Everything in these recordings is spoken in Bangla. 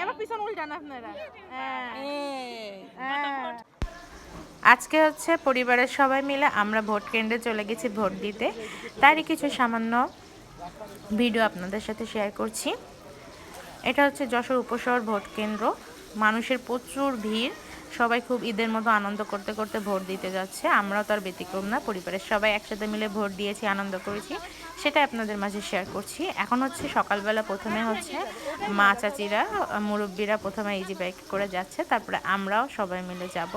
এবার পিছন উল্টান আপনারা। আজকে হচ্ছে পরিবারের সবাই মিলে আমরা ভোট কেন্দ্রে চলে গেছি ভোট দিতে, তারই কিছু সামান্য ভিডিও আপনাদের সাথে শেয়ার করছি। এটা হচ্ছে যশোর উপশহর ভোট কেন্দ্র। মানুষের প্রচুর ভিড়, সবাই খুব ঈদের মতো আনন্দ করতে করতে ভোট দিতে যাচ্ছে। আমরাও তার ব্যতিক্রম না, পরিবারের সবাই একসাথে মিলে ভোট দিয়েছি, আনন্দ করেছি, সেটা আপনাদের মাঝে শেয়ার করছি। এখন হচ্ছে সকালবেলা, প্রথমে হচ্ছে মা চাচিরা মুরব্বীরা প্রথমে ইজি বাইক করে যাচ্ছে, তারপরে আমরাও সবাই মিলে যাব।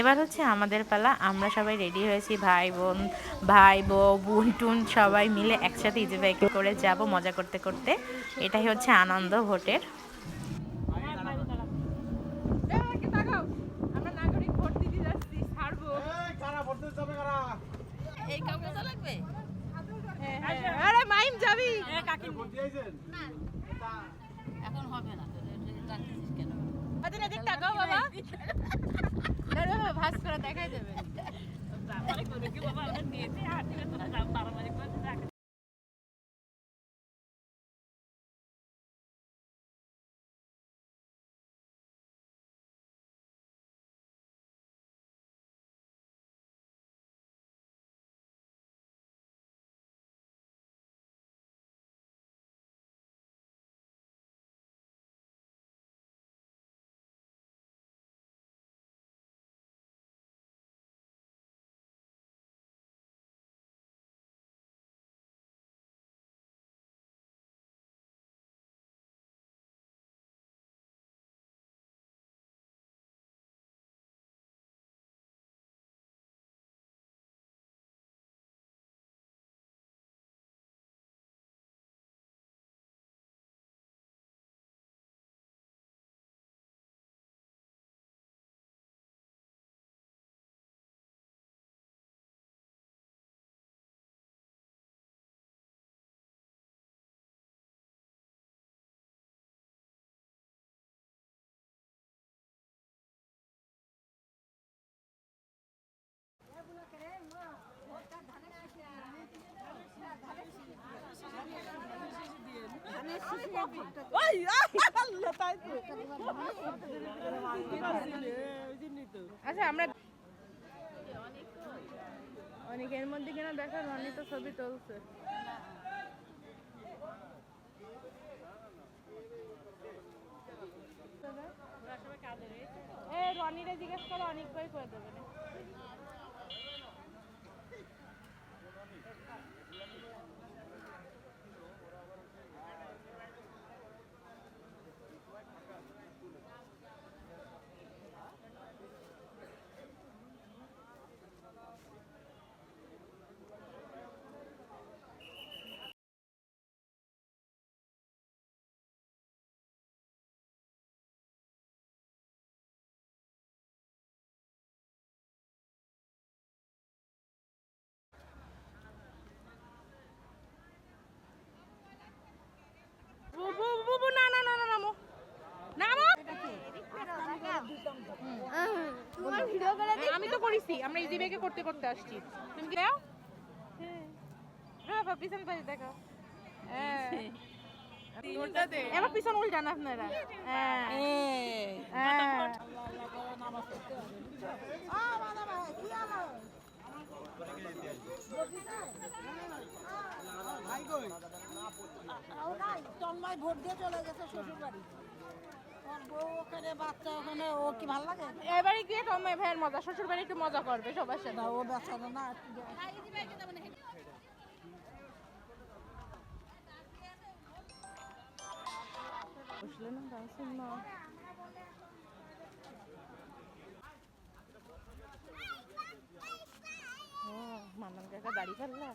এবার হচ্ছে আমাদের পালা, আমরা সবাই রেডি হয়েছি, ভাই বোন, ভাই বউ, বোন টুন সবাই মিলে একসাথে ইজি বাইকে করে যাব মজা করতে করতে। এটাই হচ্ছে আনন্দ ভোটের। এখন হবে না, কেন ভাস করে দেখাই দেবে। আচ্ছা, আমরা অনেকের মধ্যে কিনা দেখা রনি তো ছবি তুলছে। রনিরে জিজ্ঞেস করো, অনেক কই করে দেবে না। আমি তো করেছি, আমরা ইজি ব্যাগে করতে করতে আসছি। তুমি কি দাও? হ্যাঁ, পিছন পাশে দেখো। এবার পিছন উল্টান আপনারা। তন্ময় ভোট দিয়ে চলে গেছে শ্বশুর বাড়ি, বউ ওখানে, বাচ্চা ওখানে, ও কি ভালো লাগে? এবারে গিয়ে তন্ময় ভাইয়ের মজা, শ্বশুর বাড়ি একটু মজা করবে সবার সাথে। ও বেচারা না, বুঝলে না, গাছের না মান্নান কাকা দাড়ি ফেললা।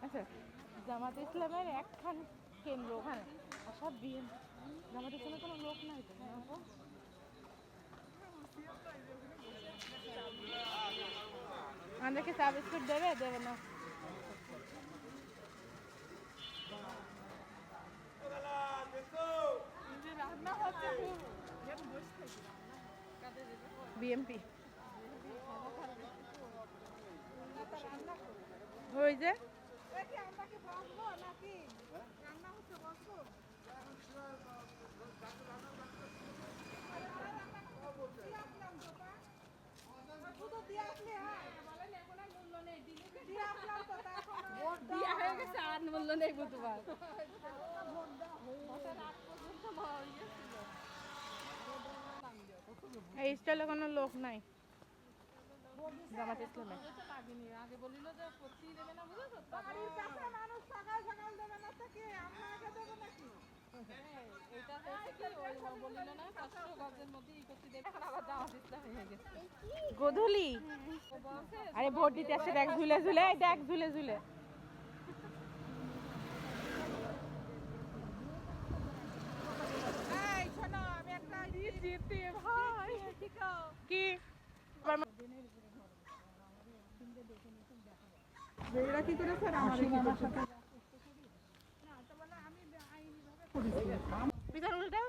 আচ্ছা, জামাত ইসলামের একখান কেন্দ্র ওখানে, আর সব বিএনপি। জামাত ইসলামের কোনো লোক নাই তো। আমাদেরকে চা বিস্কুট দেবে দেবে না? বিএমপি ওই যে আমরা কি বসবো নাকি রান্না হচ্ছে বসবো এই স্টাইলে কোনো লোক নাই জামাত ইসলামে। বাড়ির কাছে মানুষ সকাল সকাল দেবে না তো কি আমরা আগে দেবো নাকি গোধূলি আরে ভোট দিতে আসছে, দেখ ঝুলে ঝুলে, এই দেখ ঝুলে ঝুলে। এই শোনো আমি একটা জিতে ভাই কি এরা কি করে স্যার আমাদের কি করছে পিছন উল্টা